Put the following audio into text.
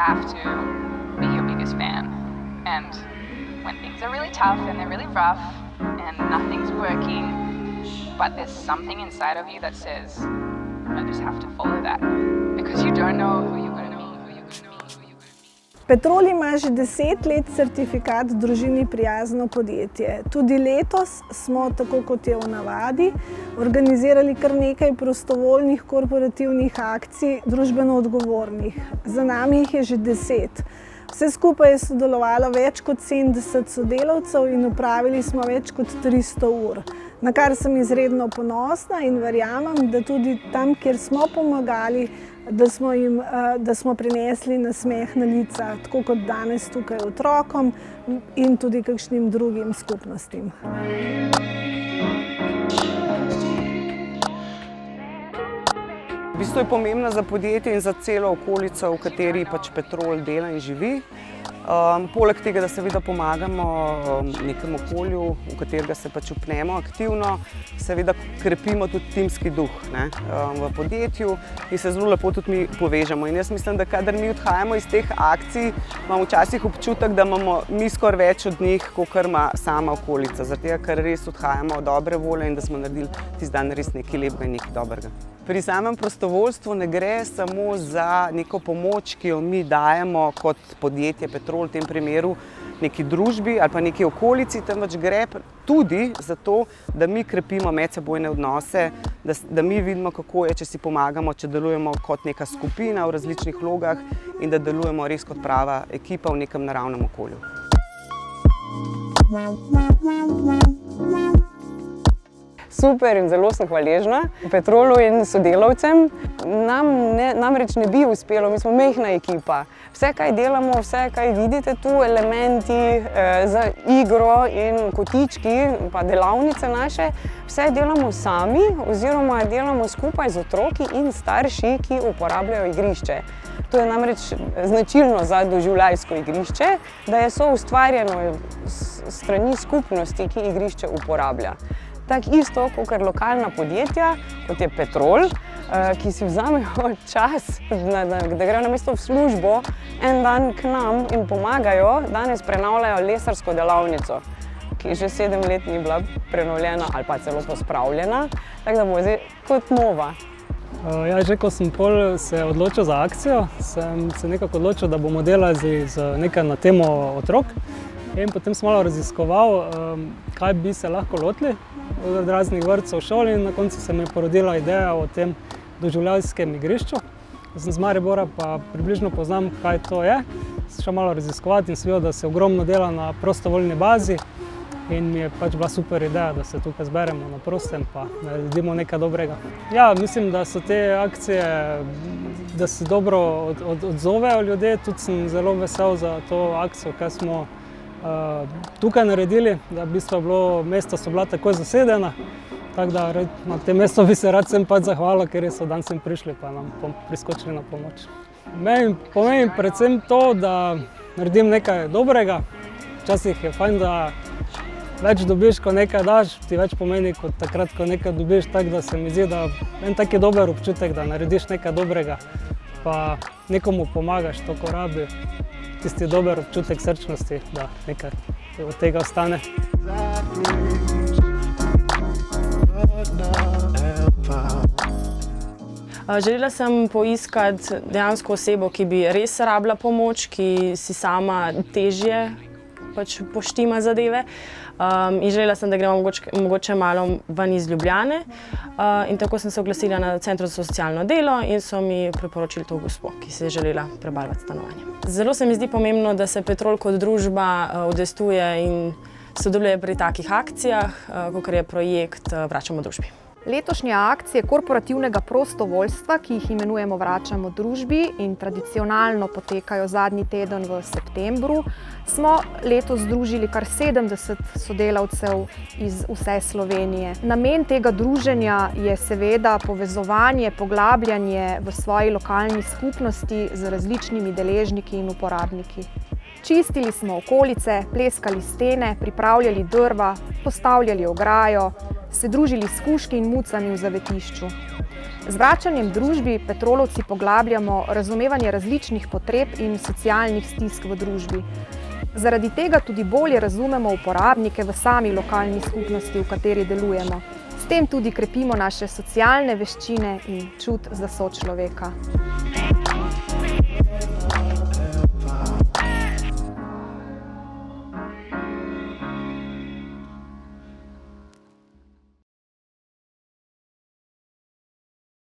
have to be your biggest fan. And when things are really tough and they're really rough and nothing's working, but there's something inside of you that says, I just have to follow that. Because you don't know who you're going to be. Petrol ima že 10 let certifikat družini prijazno podjetje. Tudi letos smo, tako kot je v navadi, organizirali kar nekaj prostovoljnih korporativnih akcij, družbeno odgovornih. Za nami jih je že 10. Vse skupaj je sodelovalo več kot 70 sodelavcev in opravili smo več kot 300 ur. Na kar sem izredno ponosna in verjamem, da tudi tam, kjer smo pomagali, da smo prinesli nasmeh na lica, tako kot danes tukaj otrokom in tudi kakšnim drugim skupnostim. V bistvu je pomembna za podjetje in za celo okolico, v kateri pač Petrol dela in živi. Poleg tega, da seveda pomagamo nekemu okolju, v katerega se pač vpnemo aktivno, seveda krepimo tudi timski duh v podjetju in se zelo lepo tudi mi povežemo. In jaz mislim, da kadar mi odhajamo iz teh akcij, imamo včasih občutek, da imamo mi skoraj več od njih, kakor ima sama okolica. Zaradi tega, ker res odhajamo dobre volje in da smo naredili tisti dan res nekaj lepega in nekaj dobrega. Pri samem prostovoljstvu ne gre samo za neko pomoč, ki jo mi dajemo kot podjetje Petrol, v tem primeru neki družbi ali pa neki okolici, temveč gre tudi za to, da mi krepimo medsebojne odnose, da mi vidimo, kako je, če si pomagamo, če delujemo kot neka skupina v različnih vlogah in da delujemo res kot prava ekipa v nekem naravnem okolju. Super in zelo sem hvaležna Petrolu in sodelavcem. Namreč ne bi uspelo, mi smo majhna ekipa. Vse, kaj delamo, vse, kaj vidite tu, elementi za igro in kotički, pa delavnice naše, vse delamo sami oziroma delamo skupaj z otroki in starši, ki uporabljajo igrišče. To je namreč značilno za doživljajsko igrišče, da je soustvarjeno s strani skupnosti, ki igrišče uporablja. Tako isto, kot lokalna podjetja, kot je Petrol, ki si vzamejo čas, da grejo namesto v službo en dan k nam in pomagajo, danes prenavljajo lesarsko delavnico, ki že 7 let ni bila prenovljena ali pa celo pospravljena, tako da bo zdaj kot nova. Ja, že ko sem se odločil za akcijo, sem se nekako odločil, da bomo delali nekaj na temo otrok. In potem sem malo raziskoval, kaj bi se lahko lotili od raznih vrtcev, šol in na koncu se mi je porodila ideja o tem doživljajskem igrišču. Sem z Maribora pa približno poznam, kaj to je. Sem šel malo raziskovati in sem videl, da se ogromno dela na prostovoljni bazi in mi je pač bila super ideja, da se tukaj zberemo na prostem pa naredimo nekaj dobrega. Ja, mislim, da so te akcije, da se dobro odzovejo ljudje. Tudi sem zelo vesel za to akcijo, kaj smo tukaj naredili, da v bistvu mesta so bila takoj zasedena, tako da na tem mestu bi se rad sem pač zahvalil, ker so danes sem prišli pa nam priskočili na pomoč. Meni pomeni predvsem to, da naredim nekaj dobrega. Včasih je fajn, da več dobiš, ko nekaj daš, ti več pomeni kot takrat, ko nekaj dobiš, tako da se mi zdi, da en tak je dober občutek, da narediš nekaj dobrega, pa nekomu pomagaš to, ko rabi. Tisti dober občutek srčnosti, da nekaj od tega ostane. Želela sem poiskati dejansko osebo, ki bi res rabila pomoč, ki si sama težje poštima zadeve. In želela sem, da gremo mogoče malo ven iz Ljubljane. In tako sem se oglasila na Centru za socialno delo in so mi priporočili to gospo, ki si je želela prebarvati stanovanje. Zelo se mi zdi pomembno, da se Petrol kot družba udejstvuje in sodeluje pri takih akcijah, kakor je projekt Vračamo družbi. Letošnje akcije korporativnega prostovoljstva, ki jih imenujemo Vračamo družbi in tradicionalno potekajo zadnji teden v septembru, smo letos združili kar 70 sodelavcev iz vse Slovenije. Namen tega druženja je seveda povezovanje, poglabljanje v svoji lokalni skupnosti z različnimi deležniki in uporabniki. Čistili smo okolice, pleskali stene, pripravljali drva, postavljali ograjo, se družili s kužki in mucami v zavetišču. Z vračanjem družbi Petrolovci poglabljamo razumevanje različnih potreb in socialnih stisk v družbi. Zaradi tega tudi bolje razumemo uporabnike v sami lokalni skupnosti, v kateri delujemo. S tem tudi krepimo naše socialne veščine in čut za sočloveka.